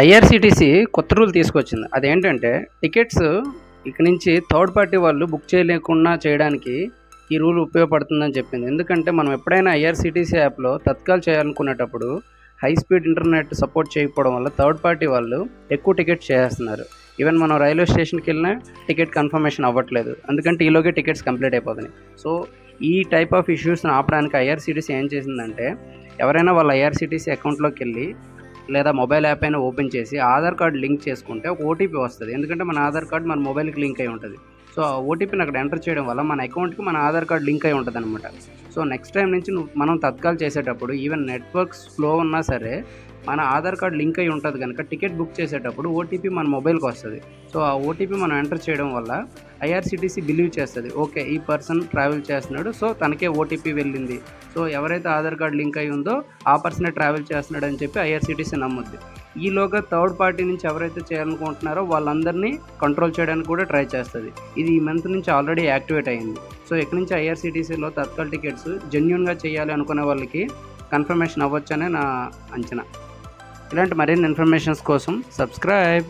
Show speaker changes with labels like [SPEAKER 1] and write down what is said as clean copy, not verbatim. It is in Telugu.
[SPEAKER 1] ఐఆర్సీటీసీ కొత్త రూల్ తీసుకొచ్చింది. అదేంటంటే టికెట్స్ ఇక నుంచి థర్డ్ పార్టీ వాళ్ళు బుక్ చేయలేకుండా చేయడానికి ఈ రూల్ ఉపయోగపడుతుందని చెప్పింది. ఎందుకంటే మనం ఎప్పుడైనా ఐఆర్సీటీసీ యాప్లో తత్కాల్ చేయాలనుకునేటప్పుడు హై స్పీడ్ ఇంటర్నెట్ సపోర్ట్ చేయకపోవడం వల్ల థర్డ్ పార్టీ వాళ్ళు ఎక్కువ టికెట్స్ చేసేస్తున్నారు. ఈవెన్ మనం రైల్వే స్టేషన్కి వెళ్ళినా టికెట్ కన్ఫర్మేషన్ అవ్వట్లేదు, ఎందుకంటే ఈలోగే టికెట్స్ కంప్లీట్ అయిపోతున్నాయి. సో ఈ టైప్ ఆఫ్ ఇష్యూస్ని ఆపడానికి ఐఆర్సీటీసీ ఏం చేసిందంటే, ఎవరైనా వాళ్ళ ఐఆర్సీటీసీ అకౌంట్లోకి వెళ్ళి లేదా మొబైల్ యాప్ అయినా ఓపెన్ చేసి ఆధార్ కార్డు లింక్ చేసుకుంటే ఒక ఓటీపీ వస్తుంది. ఎందుకంటే మన ఆధార్ కార్డు మన మొబైల్కి లింక్ అయి ఉంటుంది. సో ఆ ఓటీపీని అక్కడ ఎంటర్ చేయడం వల్ల మన అకౌంట్కి మన ఆధార్ కార్డు లింక్ అయి ఉంటుంది అనమాట. సో నెక్స్ట్ టైం నుంచి మనం తత్కాల్ చేసేటప్పుడు ఈవెన్ నెట్వర్క్ స్లో ఉన్నా సరే మన ఆధార్ కార్డు లింక్ అయి ఉంటుంది కనుక టికెట్ బుక్ చేసేటప్పుడు ఓటీపీ మన మొబైల్కి వస్తుంది. సో ఆ ఓటీపీ మనం ఎంటర్ చేయడం వల్ల ఐఆర్సీటీసీ బిలీవ్ చేస్తుంది, ఓకే ఈ పర్సన్ ట్రావెల్ చేస్తున్నాడు, సో తనకే ఓటీపీ వెళ్ళింది, సో ఎవరైతే ఆధార్ కార్డు లింక్ అయి ఉందో ఆ పర్సనే ట్రావెల్ చేస్తున్నాడు అని చెప్పి ఐఆర్సీటీసీ నమ్ముద్ది. ఈలోగా థర్డ్ పార్టీ నుంచి ఎవరైతే చేయాలనుకుంటున్నారో వాళ్ళందరినీ కంట్రోల్ చేయడానికి కూడా ట్రై చేస్తుంది. ఇది ఈ మంత్ నుంచి ఆల్రెడీ యాక్టివేట్ అయ్యింది. సో ఇక్కడి నుంచి ఐఆర్సీటీసీలో తత్కాల్ టికెట్స్ జెన్యూన్గా చేయాలి అనుకునే వాళ్ళకి కన్ఫర్మేషన్ అవ్వచ్చనే నా అంచనా. ఇలాంటి మరిన్ని ఇన్ఫర్మేషన్స్ కోసం సబ్స్క్రైబ్.